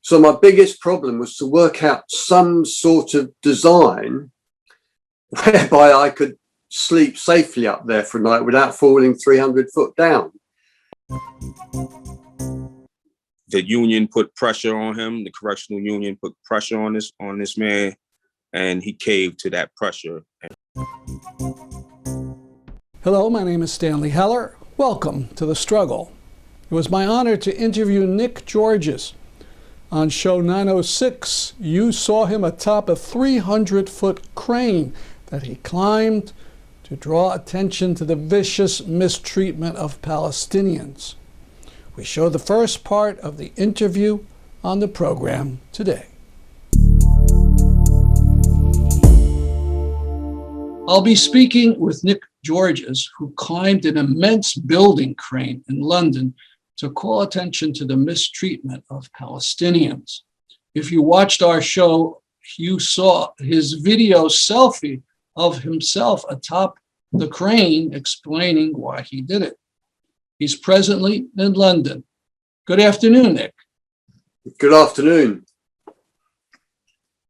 So my biggest problem was to work out some sort of design whereby I could sleep safely up there for a night without falling 300 foot down. The union put pressure on him. The correctional union put pressure on this man, and he caved to that pressure. Hello, my name is Stanley Heller. Welcome to The Struggle. It was my honor to interview Nick Georges. On show 906, you saw him atop a 300-foot crane that he climbed to draw attention to the vicious mistreatment of Palestinians. We show the first part of the interview on the program today. I'll be speaking with Nick Georges, who climbed an immense building crane in London to call attention to the mistreatment of Palestinians. If you watched our show, you saw his video selfie of himself atop the crane explaining why he did it. He's presently in London. Good afternoon, Nick. Good afternoon.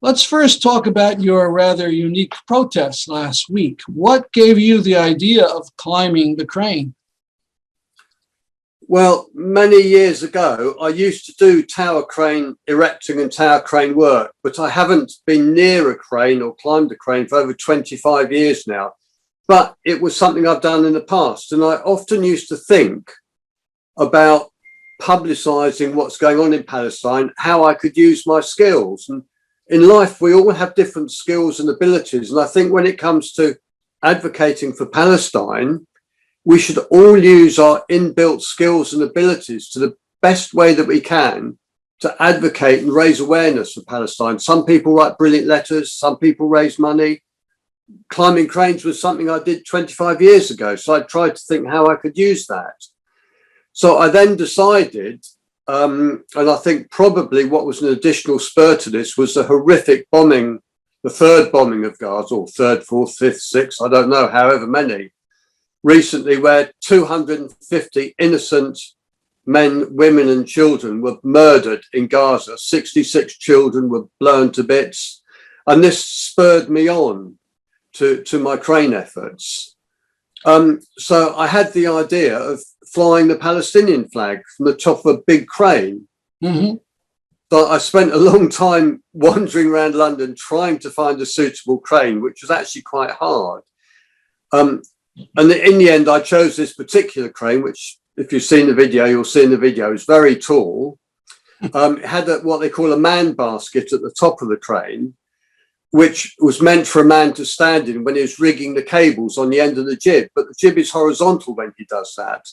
Let's first talk about your rather unique protest last week. What gave you the idea of climbing the crane? Well, many years ago, I used to do tower crane erecting and tower crane work, but I haven't been near a crane or climbed a crane for over 25 years now. But it was something I've done in the past. And I often used to think about publicizing what's going on in Palestine, how I could use my skills. And in life, we all have different skills and abilities. And I think when it comes to advocating for Palestine, we should all use our inbuilt skills and abilities to the best way that we can to advocate and raise awareness for Palestine. Some people write brilliant letters, some people raise money. Climbing cranes was something I did 25 years ago, so I tried to think how I could use that. So I then decided, and I think probably what was an additional spur to this was the horrific bombing, the third bombing of Gaza, or third, fourth, fifth, sixth, I don't know, however many, recently, where 250 innocent men, women and children were murdered in Gaza. 66 children were blown to bits. And this spurred me on to my crane efforts. So I had the idea of flying the Palestinian flag from the top of a big crane. Mm-hmm. So I spent a long time wandering around London trying to find a suitable crane, which was actually quite hard. And in the end, I chose this particular crane, which if you've seen the video, you'll see in the video, is very tall. It had what they call a man basket at the top of the crane, which was meant for a man to stand in when he was rigging the cables on the end of the jib. But the jib is horizontal when he does that.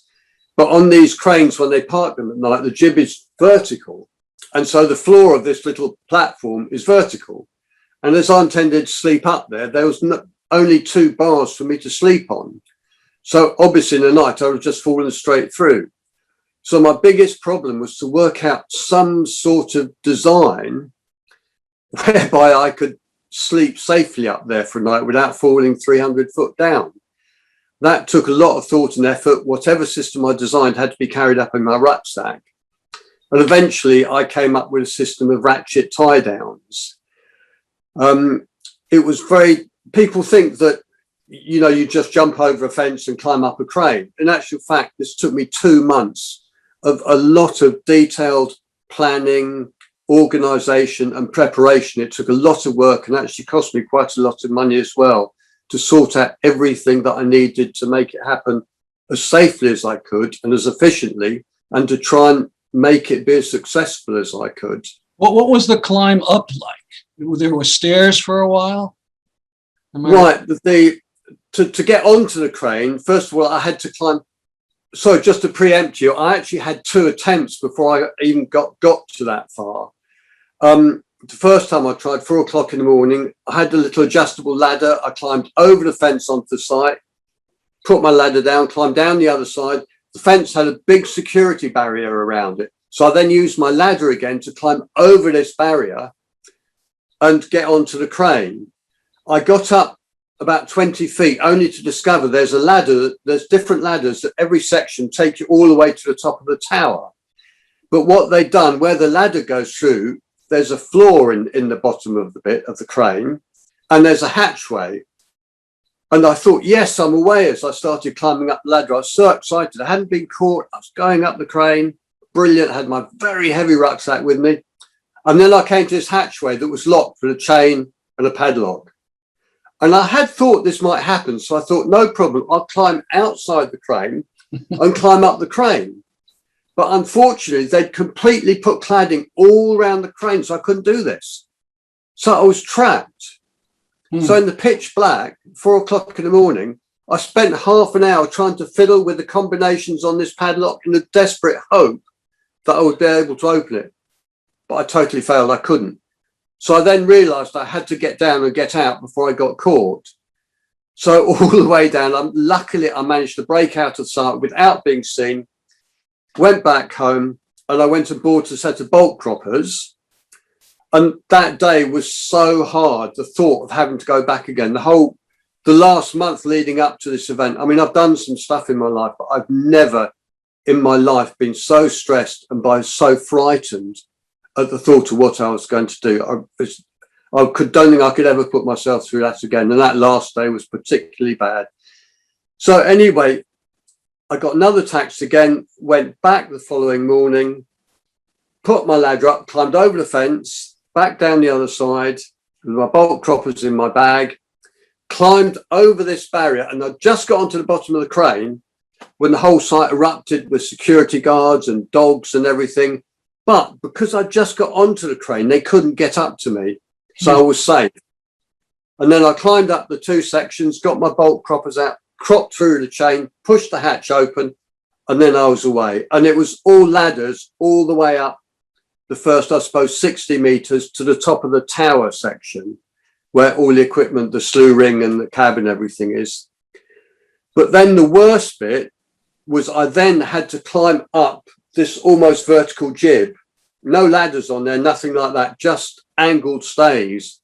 But on these cranes, when they park them at night, the jib is vertical. And so the floor of this little platform is vertical. And as I intended to sleep up there, there was only 2 bars for me to sleep on. So obviously in the night, I was just falling straight through. So my biggest problem was to work out some sort of design whereby I could sleep safely up there for a night without falling 300 foot down. That took a lot of thought and effort. Whatever system I designed had to be carried up in my rucksack. And eventually I came up with a system of ratchet tie downs. It was people think that, you know, you just jump over a fence and climb up a crane. In actual fact, this took me 2 months of a lot of detailed planning, organization and preparation. It took a lot of work and actually cost me quite a lot of money as well to sort out everything that I needed to make it happen as safely as I could and as efficiently, and to try and make it be as successful as I could. What was the climb up like? There were stairs for a while? Right. To get onto the crane, first of all, I had to climb. So just to preempt you, I actually had 2 attempts before I even got to that far. The first time I tried, 4 o'clock in the morning, I had a little adjustable ladder. I climbed over the fence onto the site, put my ladder down, climbed down the other side. The fence had a big security barrier around it. So I then used my ladder again to climb over this barrier and get onto the crane. I got up about 20 feet only to discover there's a ladder, there's different ladders that every section take you all the way to the top of the tower. But what they'd done, where the ladder goes through, there's a floor in the bottom of the bit of the crane, and there's a hatchway. And I thought, yes, I'm away. As I started climbing up the ladder, I was so excited. I hadn't been caught. I was going up the crane. Brilliant. I had my very heavy rucksack with me. And then I came to this hatchway that was locked with a chain and a padlock. And I had thought this might happen. So I thought, no problem. I'll climb outside the crane and climb up the crane. But unfortunately, they'd completely put cladding all around the crane. So I couldn't do this. So I was trapped. So in the pitch black, 4 o'clock in the morning, I spent half an hour trying to fiddle with the combinations on this padlock in a desperate hope that I would be able to open it. But I totally failed. I couldn't. So I then realized I had to get down and get out before I got caught. So all the way down, luckily I managed to break out of sight without being seen, went back home, and I went and bought a set of bolt croppers. And that day was so hard, the thought of having to go back again. The last month leading up to this event, I mean, I've done some stuff in my life, but I've never in my life been so stressed and so frightened at the thought of what I was going to do. Don't think I could ever put myself through that again. And that last day was particularly bad. So anyway, I got another taxi again, went back the following morning, put my ladder up, climbed over the fence, back down the other side with my bolt croppers in my bag, climbed over this barrier, and I just got onto the bottom of the crane when the whole site erupted with security guards and dogs and everything. But because I just got onto the crane, they couldn't get up to me. So I was safe. And then I climbed up the 2 sections, got my bolt croppers out, cropped through the chain, pushed the hatch open, and then I was away. And it was all ladders all the way up the first, I suppose, 60 meters to the top of the tower section where all the equipment, the slew ring and the cab and everything is. But then the worst bit was I then had to climb up this almost vertical jib. No ladders on there, nothing like that, just angled stays.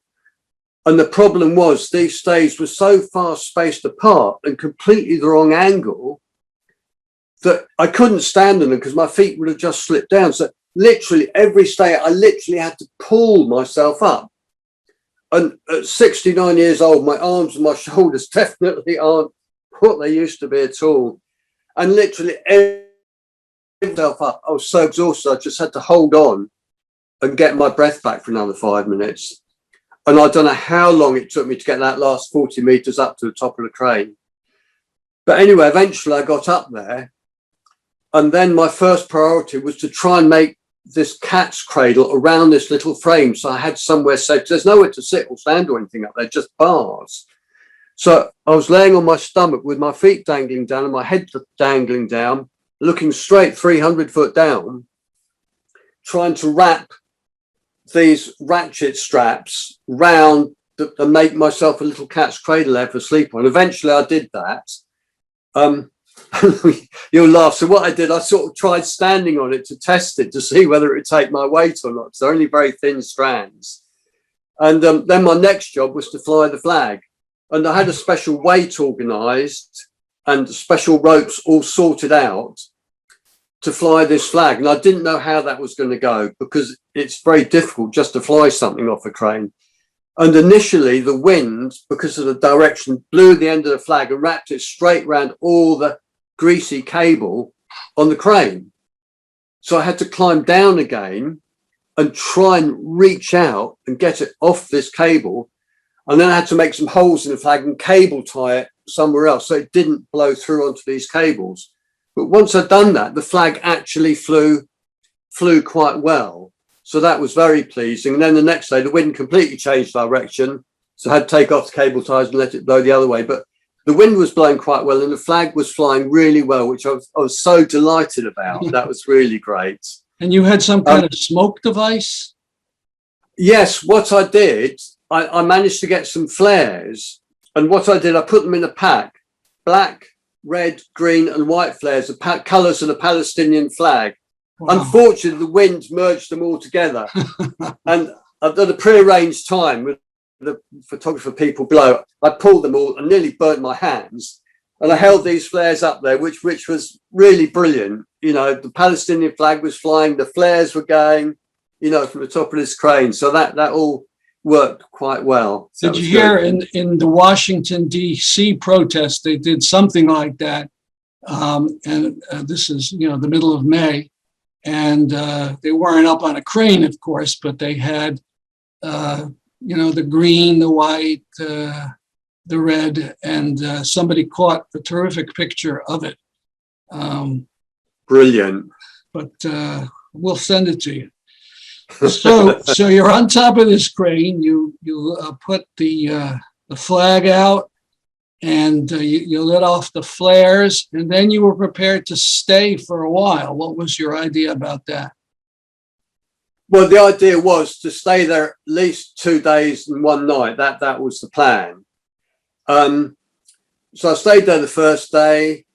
And the problem was these stays were so far spaced apart and completely the wrong angle that I couldn't stand on them because my feet would have just slipped down. So literally every stay, I literally had to pull myself up. And at 69 years old, my arms and my shoulders definitely aren't what they used to be at all. And literally myself up. I was so exhausted, I just had to hold on and get my breath back for another 5 minutes. And I don't know how long it took me to get that last 40 meters up to the top of the crane. But anyway, eventually I got up there. And then my first priority was to try and make this cat's cradle around this little frame. So I had somewhere safe. There's nowhere to sit or stand or anything up there, just bars. So I was laying on my stomach with my feet dangling down and my head dangling down, looking straight 300 foot down, trying to wrap these ratchet straps round and make myself a little cat's cradle there for sleep on. Eventually I did that. You'll laugh. So what I did, I sort of tried standing on it to test it to see whether it would take my weight or not. Because they're only very thin strands. And then my next job was to fly the flag. And I had a special weight organised and special ropes all sorted out to fly this flag. And I didn't know how that was going to go because it's very difficult just to fly something off a crane. And initially the wind, because of the direction, blew the end of the flag and wrapped it straight around all the greasy cable on the crane. So I had to climb down again and try and reach out and get it off this cable. And then I had to make some holes in the flag and cable tie it somewhere else so it didn't blow through onto these cables. But once I'd done that, the flag actually flew quite well. So that was very pleasing. And then the next day, the wind completely changed direction. So I had to take off the cable ties and let it blow the other way. But the wind was blowing quite well and the flag was flying really well, which I was so delighted about. That was really great. And you had some kind of smoke device? Yes, what I did, I managed to get some flares. And what I did, I put them in a pack, black, red, green and white flares, the colours of the Palestinian flag. Wow. Unfortunately, the wind merged them all together. And I've done a prearranged time with the photographer people below. I pulled them all and nearly burnt my hands. And I held these flares up there, which was really brilliant. the Palestinian flag was flying, the flares were going, from the top of this crane. So that all worked quite well. So did you hear in the Washington, D.C. protest, they did something like that? And this is, the middle of May. And they weren't up on a crane, of course, but they had, the green, the white, the red, and somebody caught a terrific picture of it. Brilliant. But we'll send it to you. So you're on top of this crane. You put the flag out, and you lit off the flares, and then you were prepared to stay for a while. What was your idea about that? Well, the idea was to stay there at least 2 days and 1 night. That was the plan. So I stayed there the first day,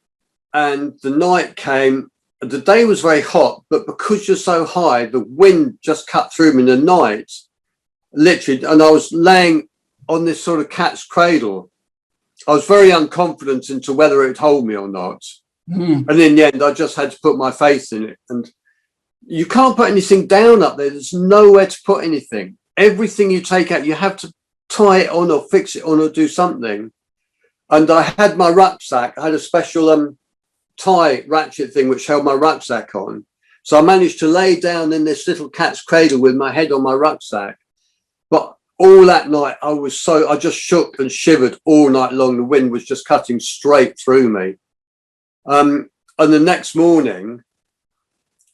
and the night came. The day was very hot, but because you're so high, the wind just cut through me in the night, literally. And I was laying on this sort of cat's cradle. I was very unconfident into whether it would hold me or not. And in the end, I just had to put my faith in it. And you can't put anything down up there. There's nowhere to put anything. Everything you take out, you have to tie it on or fix it on or do something. And I had my rucksack. I had a special tie ratchet thing which held my rucksack on. So I managed to lay down in this little cat's cradle with my head on my rucksack. But all that night, I just shook and shivered all night long. The wind was just cutting straight through me. And the next morning,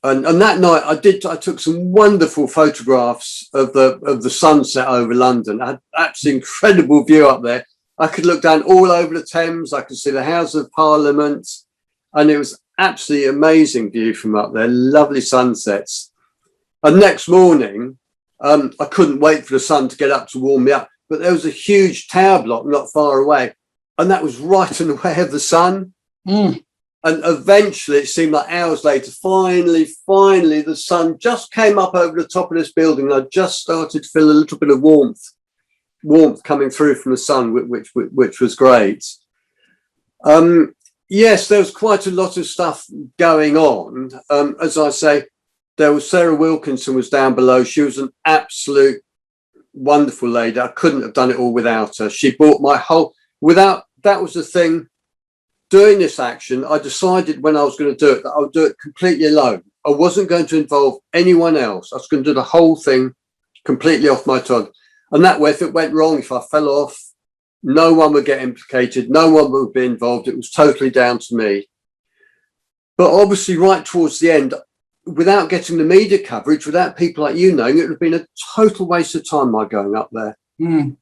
and that night, I took some wonderful photographs of the sunset over London. I had absolutely incredible view up there. I could look down all over the Thames. I could see the House of Parliament, and it was absolutely amazing view from up there. Lovely sunsets. And next morning, I couldn't wait for the sun to get up to warm me up, but there was a huge tower block not far away, and that was right in the way of the sun. And eventually, it seemed like hours later, finally, the sun just came up over the top of this building, and I just started to feel a little bit of warmth coming through from the sun, which was great. Yes, there was quite a lot of stuff going on. As I say, there was Sarah Wilkinson was down below. She was an absolute wonderful lady. I couldn't have done it all without her. She bought my whole, that was the thing. Doing this action, I decided when I was going to do it, that I would do it completely alone. I wasn't going to involve anyone else. I was going to do the whole thing completely off my tongue. And that way, if it went wrong, if I fell off, no one would get implicated. No one would be involved. It was totally down to me. But obviously, right towards the end, without getting the media coverage, without people like you knowing, it would have been a total waste of time, my going up there. And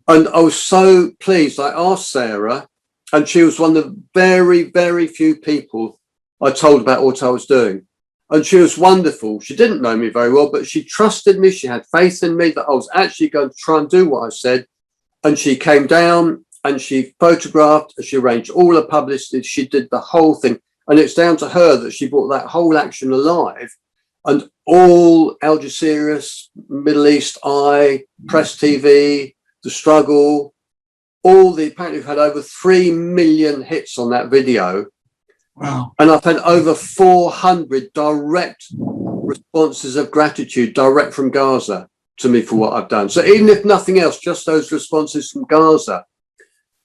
I was so pleased. I asked Sarah, and she was one of the very, very few people I told about what I was doing. And she was wonderful. She didn't know me very well, but she trusted me. She had faith in me that I was actually going to try and do what I said. And she came down and she photographed, she arranged all the publicity, she did the whole thing. And it's down to her that she brought that whole action alive. And all Al Jazeera, Middle East Eye, Press TV, The Struggle, apparently we've had over 3 million hits on that video. Wow. And I've had over 400 direct responses of gratitude direct from Gaza to me for what I've done. So even if nothing else, just those responses from Gaza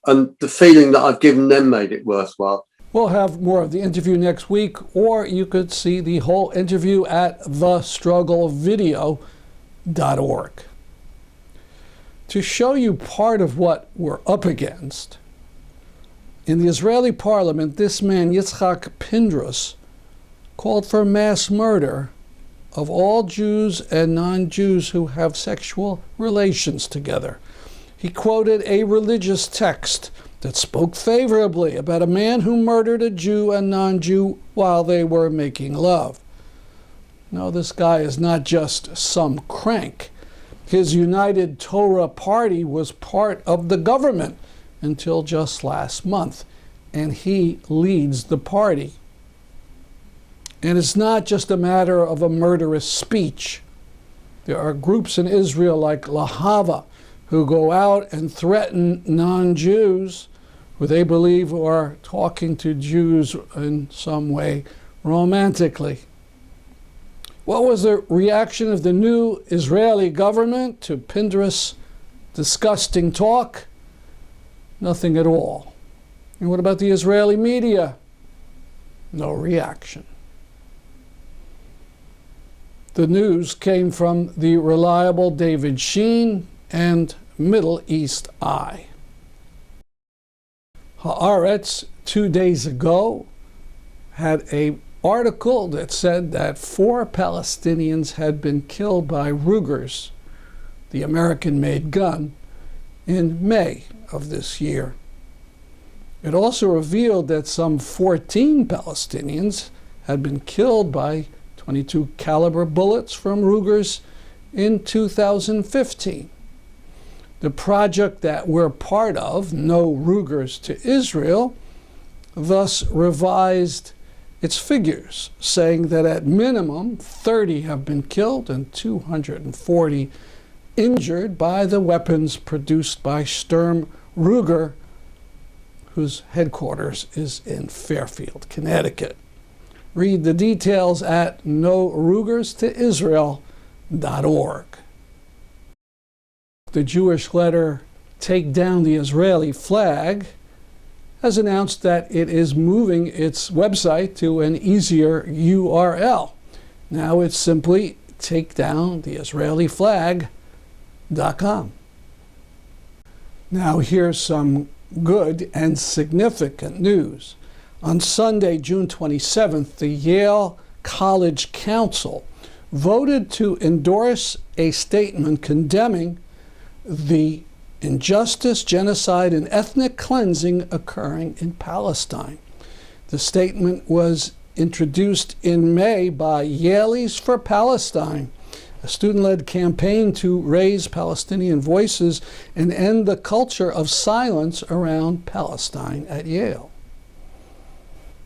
and the feeling that I've given them made it worthwhile. We'll have more of the interview next week, or you could see the whole interview at thestrugglevideo.org. To show you part of what we're up against, in the Israeli parliament, this man, Yitzhak Pindrus, called for mass murder of all Jews and non-Jews who have sexual relations together. He quoted a religious text that spoke favorably about a man who murdered a Jew and non-Jew while they were making love. No, this guy is not just some crank. His United Torah Party was part of the government until just last month, and he leads the party. And it's not just a matter of a murderous speech. There are groups in Israel like Lahava who go out and threaten non-Jews who they believe are talking to Jews in some way romantically. What was the reaction of the new Israeli government to Pinder's disgusting talk? Nothing at all. And what about the Israeli media? No reaction. The news came from the reliable David Sheen and Middle East Eye. Haaretz 2 days ago had an article that said that 4 Palestinians had been killed by Rugers, the American-made gun, in May of this year. It also revealed that some 14 Palestinians had been killed by .22 caliber bullets from Rugers in 2015. The project that we're part of, No Rugers to Israel, thus revised its figures, saying that at minimum 30 have been killed and 240 injured by the weapons produced by Sturm Ruger, whose headquarters is in Fairfield, Connecticut. Read the details at norugerstoisrael.org. The Jewish letter Take Down the Israeli Flag has announced that it is moving its website to an easier URL. Now it's simply takedowntheisraeliflag.com. Now here's some good and significant news. On Sunday, June 27th, the Yale College Council voted to endorse a statement condemning the injustice, genocide, and ethnic cleansing occurring in Palestine. The statement was introduced in May by Yaleys for Palestine, a student-led campaign to raise Palestinian voices and end the culture of silence around Palestine at Yale.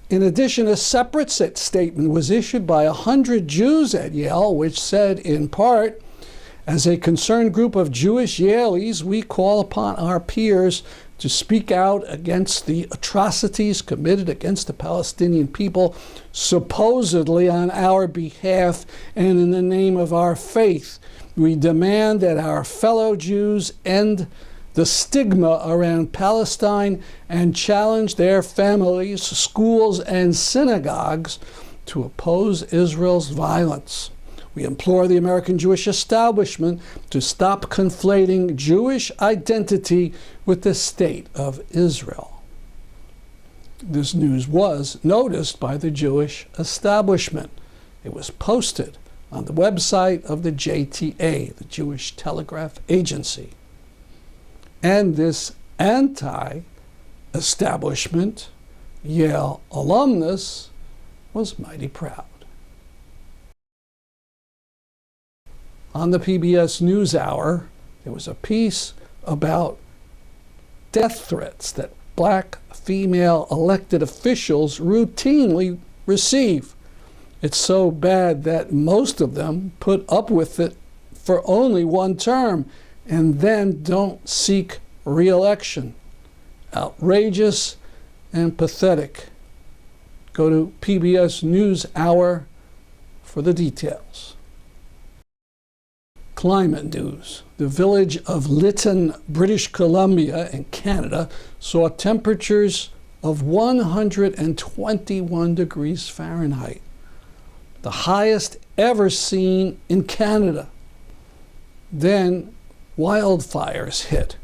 In addition, a separate statement was issued by 100 Jews at Yale, which said, in part, "As a concerned group of Jewish Yaleys, we call upon our peers to speak out against the atrocities committed against the Palestinian people, supposedly on our behalf and in the name of our faith. We demand that our fellow Jews end the stigma around Palestine and challenge their families, schools, and synagogues to oppose Israel's violence. We implore the American Jewish establishment to stop conflating Jewish identity with the state of Israel." This news was noticed by the Jewish establishment. It was posted on the website of the JTA, the Jewish Telegraph Agency. And this anti-establishment Yale alumnus was mighty proud. On the PBS NewsHour, there was a piece about death threats that black female elected officials routinely receive. It's so bad that most of them put up with it for only one term and then don't seek re-election. Outrageous and pathetic. Go to PBS NewsHour for the details. Climate news. The village of Leighton, British Columbia in Canada saw temperatures of 121 degrees Fahrenheit, the highest ever seen in Canada. Then wildfires hit.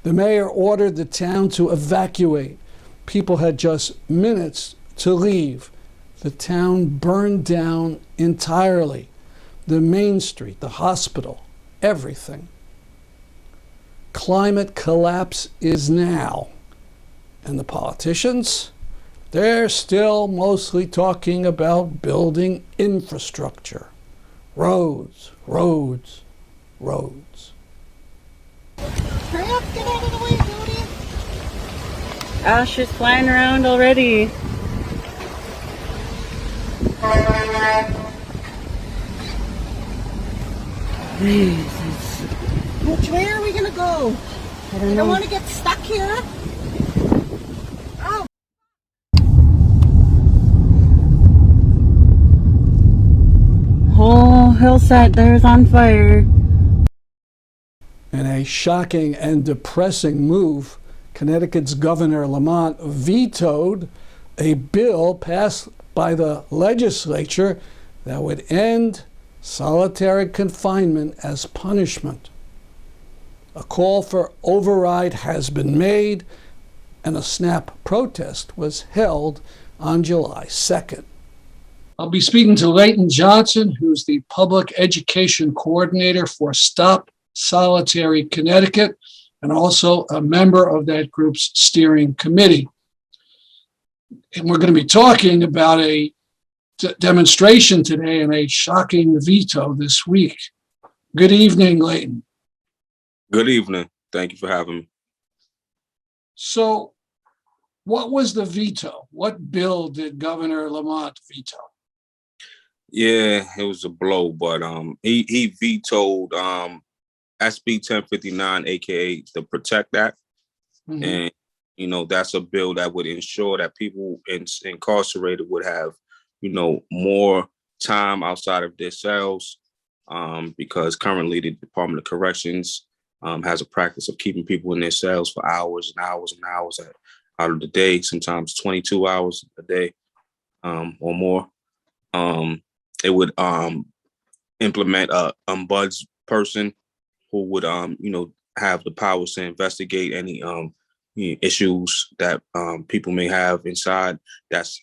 The mayor ordered the town to evacuate. People had just minutes to leave. The town burned down entirely. The main street, the hospital, everything. Climate collapse is now. And the politicians, they're still mostly talking about building infrastructure. Roads, roads, roads. Hurry up, get out of the way, Jody. Ash is flying around already. Jesus. Which way are we gonna go? I I don't want to get stuck here. Oh. hillside there is on fire. In a shocking and depressing move, Connecticut's Governor Lamont vetoed a bill passed by the legislature that would end solitary confinement as punishment. A call for override has been made, and a snap protest was held on July 2nd. I'll be speaking to Leighton Johnson, who's the Public Education Coordinator for Stop Solitary Connecticut, and also a member of that group's steering committee. And we're going to be talking about a demonstration today and a shocking veto this week. Good evening, Leighton. Good evening. Thank you for having me. So, what was the veto? What bill did Governor Lamont veto? Yeah, it was a blow, but he vetoed SB 1059, aka the Protect Act, and that's a bill that would ensure that people incarcerated would have more time outside of their cells, because currently the Department of Corrections has a practice of keeping people in their cells for hours and hours and hours out of the day, sometimes 22 hours a day or more. It would implement a ombuds person who would have the powers to investigate any issues that people may have inside. That's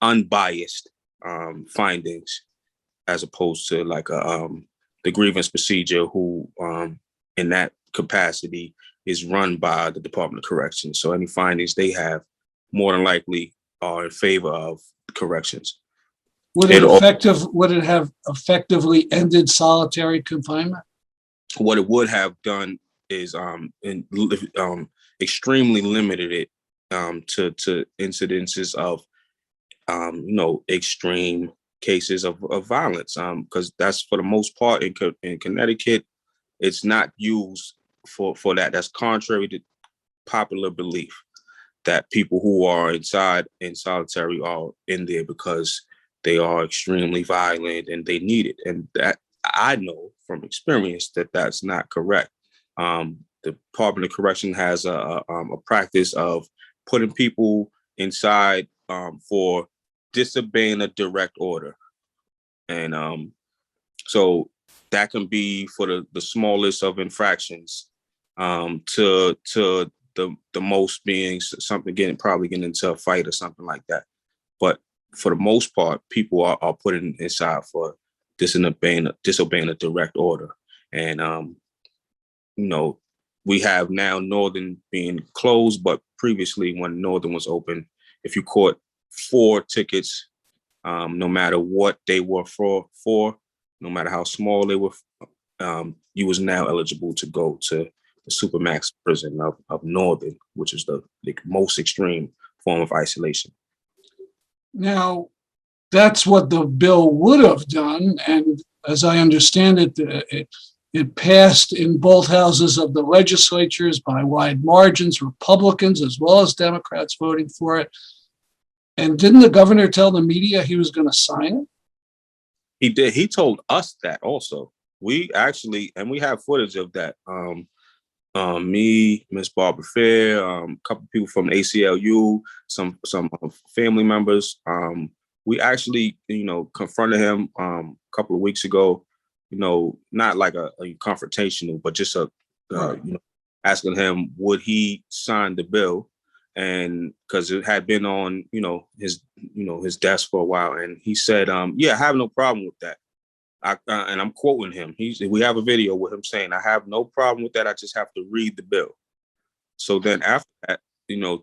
unbiased findings, as opposed to like the grievance procedure, who in that capacity is run by the Department of Corrections. So any findings they have more than likely are in favor of corrections. Would it have effectively ended solitary confinement? What it would have done is extremely limited it to incidences of extreme cases of violence, because that's, for the most part, in Connecticut, it's not used for that. That's contrary to popular belief that people who are inside in solitary are in there because they are extremely violent and they need it. And that, I know from experience, that that's not correct. The Department of Correction has a practice of putting people inside for disobeying a direct order. And so that can be for the smallest of infractions, to the most being something probably getting into a fight or something like that. But for the most part, people are put inside for disobeying a direct order. And we have now Northern being closed, but previously, when Northern was open, if you caught 4 tickets, no matter what they were for, no matter how small they were, you was now eligible to go to the Supermax prison of Northern, which is the most extreme form of isolation. Now, that's what the bill would have done, and as I understand it, it passed in both houses of the legislatures by wide margins, Republicans as well as Democrats voting for it. And didn't the governor tell the media he was going to sign it? He did. He told us that also. We actually, and we have footage of that. Me, Miss Barbara Fair, a couple people from ACLU, some family members. We actually, confronted him a couple of weeks ago. Not like a confrontational, but just asking him would he sign the bill, and because it had been on his desk for a while, and he said, "Yeah, I have no problem with that." And I'm quoting him. We have a video with him saying, "I have no problem with that. I just have to read the bill." So then after that,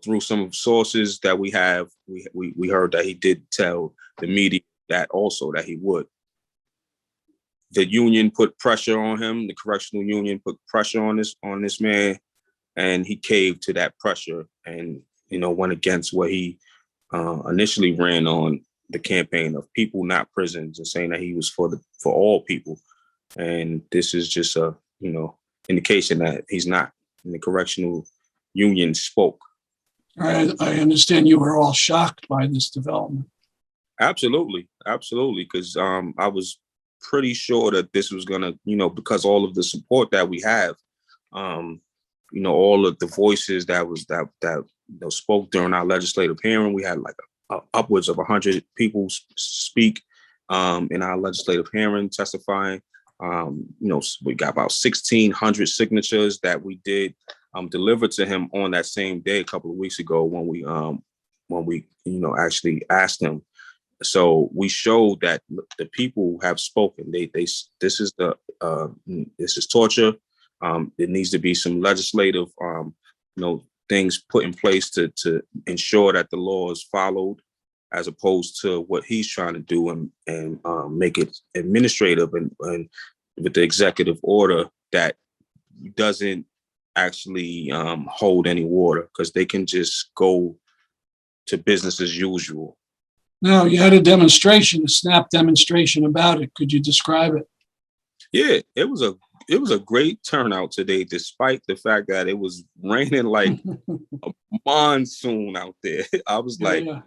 through some sources that we have, we heard that he did tell the media that also that he would. The union put pressure on him. The correctional union put pressure on this man, and he caved to that pressure and went against what he initially ran on the campaign of people, not prisons, and saying that he was for all people. And this is just a indication that he's not. And the correctional union spoke. I understand you were all shocked by this development. Absolutely. absolutely. Because I was pretty sure that this was gonna, because all of the support that we have, um, all of the voices that spoke during our legislative hearing. We had like upwards of 100 people speak in our legislative hearing, testifying. We got about 1,600 signatures that we did deliver to him on that same day a couple of weeks ago when we actually asked him. So we showed that the people have spoken. This is torture. There needs to be some legislative, things put in place to ensure that the law is followed, as opposed to what he's trying to do and make it administrative and with the executive order that doesn't actually hold any water, because they can just go to business as usual. No, you had a demonstration, a snap demonstration about it. Could you describe it? Yeah, it was a great turnout today, despite the fact that it was raining like a monsoon out there. I was like, Yeah.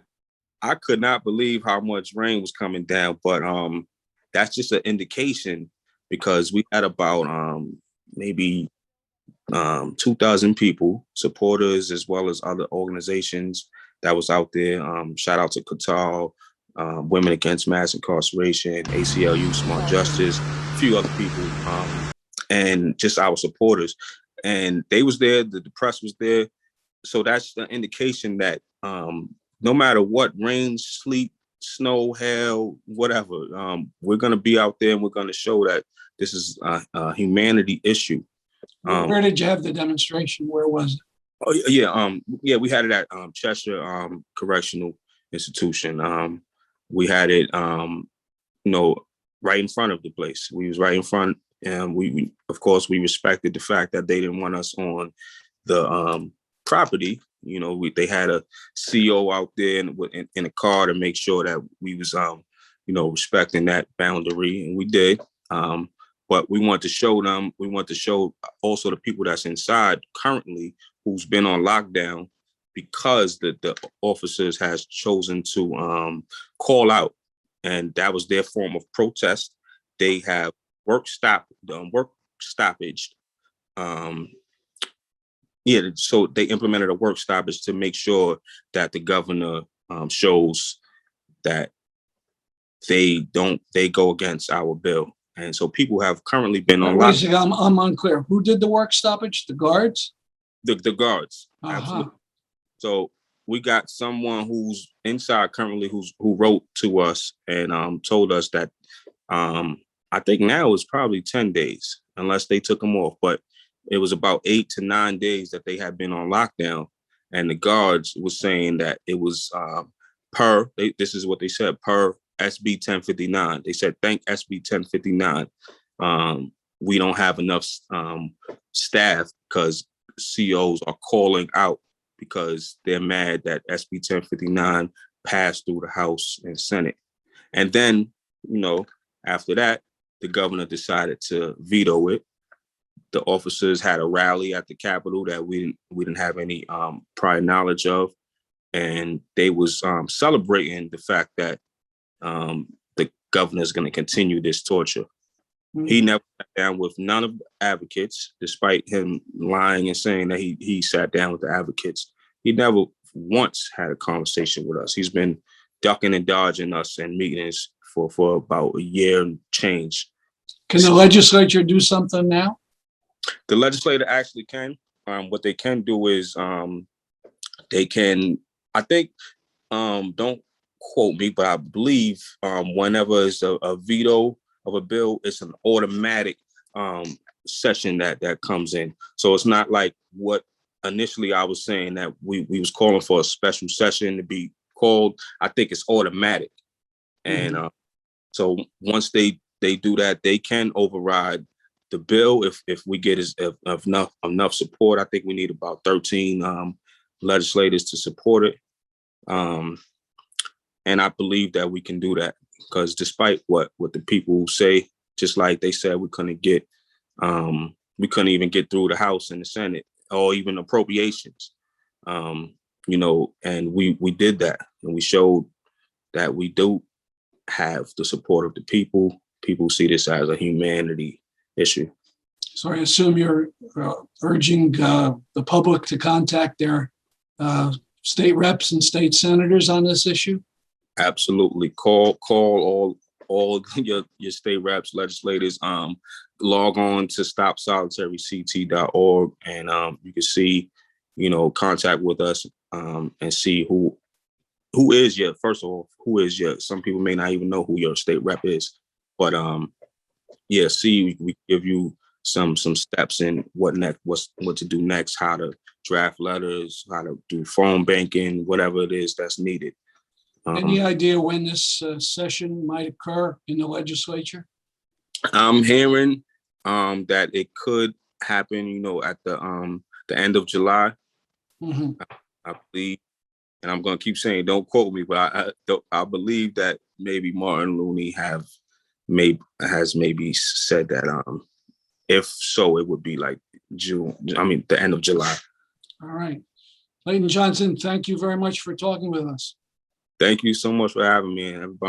I could not believe how much rain was coming down, but that's just an indication, because we had about maybe 2,000 people, supporters, as well as other organizations that was out there. Shout out to Qatar, Women Against Mass Incarceration, ACLU, Smart Justice, a few other people, and just our supporters. And they was there, the press was there. So that's the indication that no matter what, rain, sleet, snow, hail, whatever, we're going to be out there and we're going to show that this is a humanity issue. Where did you have the demonstration? Where was it? Oh yeah, we had it at Cheshire Correctional Institution. We had it, right in front of the place. We was right in front, and we of course we respected the fact that they didn't want us on the property. They had a CO out there in a car to make sure that we was respecting that boundary, and we did. But we want to show them. We want to show also the people that's inside currently, who's been on lockdown, because the officers has chosen to call out, and that was their form of protest. They have work stoppage. So they implemented a work stoppage to make sure that the governor shows that they go against our bill. And so people have currently been on lockdown. I'm unclear. Who did the work stoppage? The guards? The guards. Uh-huh. Absolutely. So we got someone who's inside currently who wrote to us and told us that I think now it's probably 10 days, unless they took them off. But it was about 8 to 9 days that they had been on lockdown. And the guards was saying that it was this is what they said, per SB 1059. They said, thank SB 1059. We don't have enough staff because COs are calling out because they're mad that SB 1059 passed through the House and Senate. And then, after that, the governor decided to veto it. The officers had a rally at the Capitol that we didn't have any prior knowledge of. And they was celebrating the fact that the governor is going to continue this torture. Mm-hmm. He never sat down with none of the advocates, despite him lying and saying that he sat down with the advocates. He never once had a conversation with us. He's been ducking and dodging us in meetings for about a year and change. Can the legislature do something now? The legislature actually can. What they can do is they can, I think, don't quote me, but I believe whenever it's a veto of a bill, it's an automatic session that comes in. So it's not like what initially I was saying that we was calling for a special session to be called. I think it's automatic. And so once they do that, they can override the bill if we get enough support. I think we need about 13 legislators to support it. And I believe that we can do that, because despite what the people say, just like they said we couldn't even get through the House and the Senate or even appropriations, and we did that, and we showed that we do have the support of the people. People see this as a humanity issue. So I assume you're urging the public to contact their state reps and state senators on this issue? Absolutely. Call all your state reps, legislators. Log on to stopsolitaryct.org, and you can see, contact with us and see who is your, first of all, who is your, some people may not even know who your state rep is, but see, we give you some steps in what to do next, how to draft letters, how to do phone banking, whatever it is that's needed. Any idea when this session might occur in the legislature? I'm hearing that it could happen, at the end of July. Mm-hmm. I believe, and I'm going to keep saying, don't quote me, but I believe that maybe Martin Looney has maybe said that if so, it would be like the end of July. All right. Leighton Johnson, thank you very much for talking with us. Thank you so much for having me, and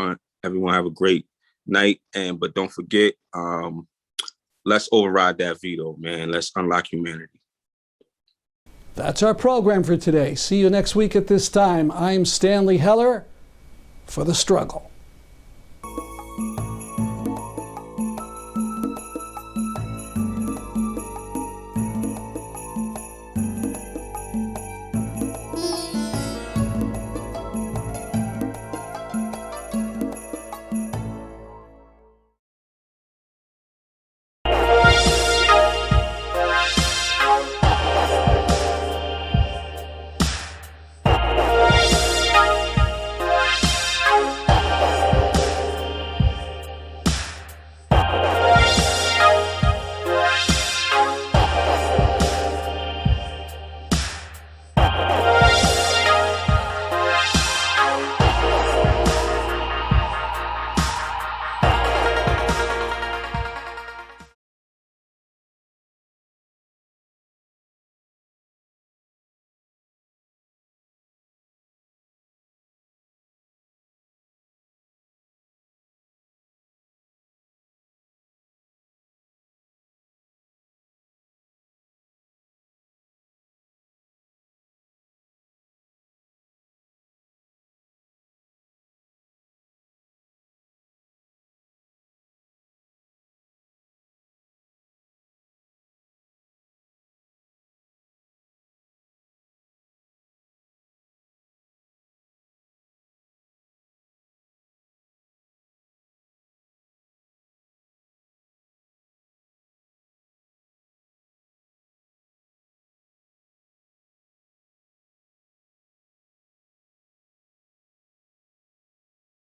everyone have a great night. But don't forget, let's override that veto, man. Let's unlock humanity. That's our program for today. See you next week at this time. I'm Stanley Heller for The Struggle.